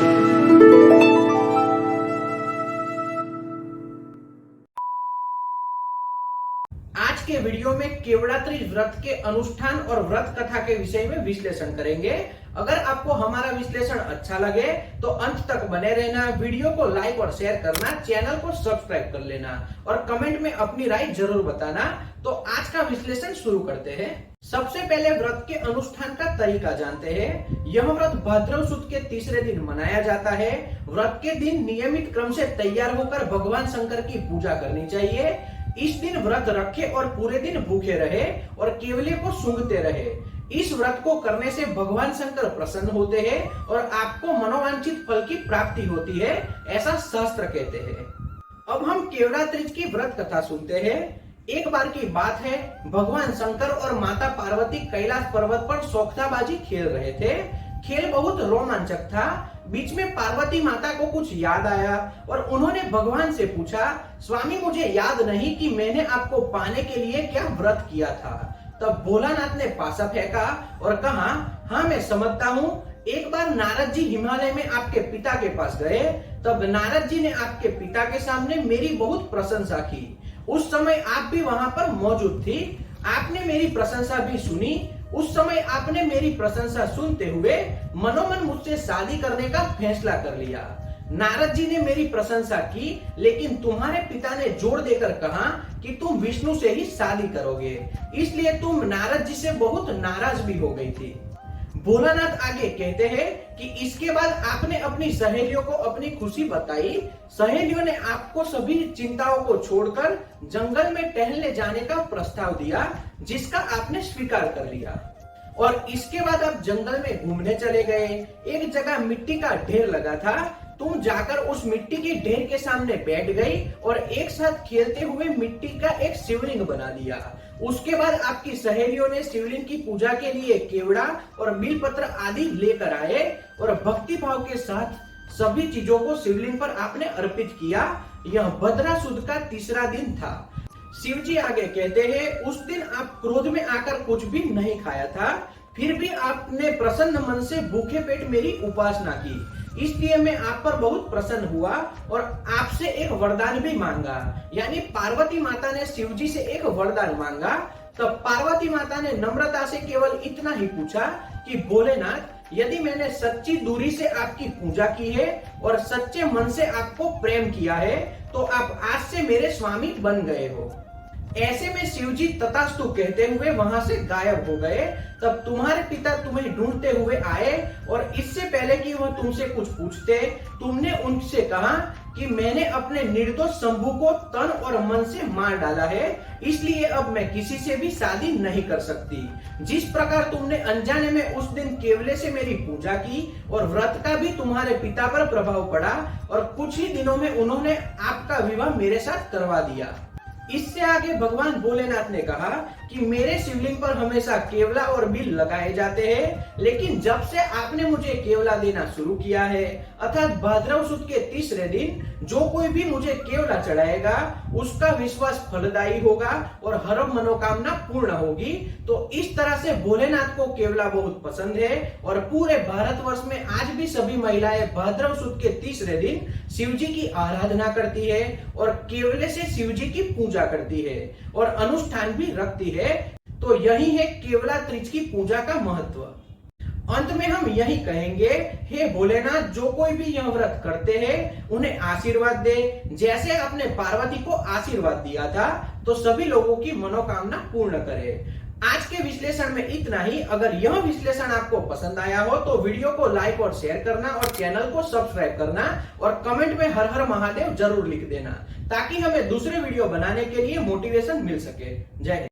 आज के वीडियो में केवड़ात्री व्रत के अनुष्ठान और व्रत कथा के विषय में विश्लेषण करेंगे। अगर आपको हमारा विश्लेषण अच्छा लगे तो अंत तक बने रहना, वीडियो को लाइक और शेयर करना, चैनल को सब्सक्राइब कर लेना और कमेंट में अपनी राय जरूर बताना। तो आज का विश्लेषण शुरू करते हैं। सबसे पहले व्रत के अनुष्ठान का तरीका जानते हैं। यह व्रत भाद्रव सुद के तीसरे दिन मनाया जाता है। व्रत के दिन नियमित क्रम से तैयार होकर भगवान शंकर की पूजा करनी चाहिए। इस दिन व्रत रखे और पूरे दिन भूखे रहे और केवले को सूंघते रहे। इस व्रत को करने से भगवान शंकर प्रसन्न होते हैं और आपको मनोवांछित फल की प्राप्ति होती है, ऐसा शास्त्र कहते हैं। अब हम केवड़ात्री की व्रत कथा सुनते हैं। एक बार की बात है, भगवान शंकर और माता पार्वती कैलाश पर्वत पर सोख्ताबाजी खेल रहे थे। खेल बहुत रोमांचक था। बीच में पार्वती माता को कुछ याद आया और उन्होंने भगवान से पूछा, स्वामी मुझे याद नहीं कि मैंने आपको पाने के लिए क्या व्रत किया था। तब भोलानाथ ने पासा फेंका और कहा, हाँ मैं समझता हूँ। एक बार नारद जी हिमालय में आपके पिता के पास गए, तब नारद जी ने आपके पिता के सामने मेरी बहुत प्रशंसा की। उस समय आप भी वहां पर मौजूद थी। आपने मेरी प्रशंसा भी सुनी। उस समय आपने मेरी प्रशंसा सुनते हुए मनोमन मुझसे शादी करने का फैसला कर लिया। नारद जी ने मेरी प्रशंसा की, लेकिन तुम्हारे पिता ने जोर देकर कहा कि तुम विष्णु से ही शादी करोगे, इसलिए तुम नारद जी से बहुत नाराज भी हो गई थी। भोलानाथ आगे कहते हैं कि इसके बाद आपने अपनी सहेलियों को अपनी खुशी बताई। सहेलियों ने आपको सभी चिंताओं को छोड़कर जंगल में टहलने जाने का प्रस्ताव दिया, जिसका आपने स्वीकार कर लिया। और इसके बाद आप जंगल में घूमने चले गए। एक जगह मिट्टी का ढेर लगा था। तुम जाकर उस मिट्टी के ढेर के सामने बैठ गई और एक साथ खेलते हुए मिट्टी का एक शिवलिंग बना दिया। उसके बाद आपकी सहेलियों ने शिवलिंग की पूजा के लिए केवड़ा और बेलपत्र आदि लेकर आए और भक्ति भाव के साथ सभी चीजों को शिवलिंग पर आपने अर्पित किया। यह भद्रा सुद का तीसरा दिन था। शिव जी आगे कहते हैं, उस दिन आप क्रोध में आकर कुछ भी नहीं खाया था, फिर भी आपने प्रसन्न मन से भूखे पेट मेरी उपासना की। इसलिए मैं आप पर बहुत प्रसन्न हुआ और आपसे एक वरदान भी मांगा। यानी पार्वती माता ने शिव जी से एक वरदान मांगा। तब पार्वती माता ने नम्रता से केवल इतना ही पूछा कि भोलेनाथ, यदि मैंने सच्ची दूरी से आपकी पूजा की है और सच्चे मन से आपको प्रेम किया है, तो आप आज से मेरे स्वामी बन गए हो। ऐसे में शिव जी तथास्तु कहते हुए वहां से गायब हो गए। तब तुम्हारे पिता तुम्हें ढूंढते हुए आए और इससे पहले कि वह तुमसे कुछ पूछते, तुमने उनसे कहा कि मैंने अपने निर्दोष शंभू को तन और मन से मार डाला है, इसलिए अब मैं किसी से भी शादी नहीं कर सकती। जिस प्रकार तुमने अनजाने में उस दिन केवले से मेरी पूजा की और व्रत का भी तुम्हारे पिता पर प्रभाव पड़ा और कुछ ही दिनों में उन्होंने आपका विवाह मेरे साथ करवा दिया। इससे आगे भगवान भोलेनाथ ने कहा कि मेरे शिवलिंग पर हमेशा केवला और बिल लगाए जाते हैं, लेकिन जब से आपने मुझे केवला देना शुरू किया है, अर्थात भाद्रव सुद के तीसरे दिन जो कोई भी मुझे केवला चढ़ाएगा, उसका विश्वास फलदायी होगा और हर मनोकामना पूर्ण होगी। तो इस तरह से भोलेनाथ को केवला बहुत पसंद है और पूरे भारतवर्ष में आज भी सभी महिलाएं भाद्रव सुद के तीसरे दिन शिव जी की आराधना करती है और केवले से शिव जी की पूजा करती है और अनुष्ठान भी रखती है। तो यही है केवड़ात्री की पूजा का महत्व। अंत में हम यही कहेंगे, हे भोलेनाथ, जो कोई भी यह व्रत करते हैं उन्हें आशीर्वाद दे। जैसे आपने पार्वती को आशीर्वाद दिया था, तो सभी लोगों की मनोकामना पूर्ण करे। आज के विश्लेषण में इतना ही। अगर यह विश्लेषण आपको पसंद आया हो तो वीडियो को लाइक और शेयर करना और चैनल को सब्सक्राइब करना और कमेंट में हर हर महादेव जरूर लिख देना, ताकि हमें दूसरे वीडियो बनाने के लिए मोटिवेशन मिल सके। जय हिंद।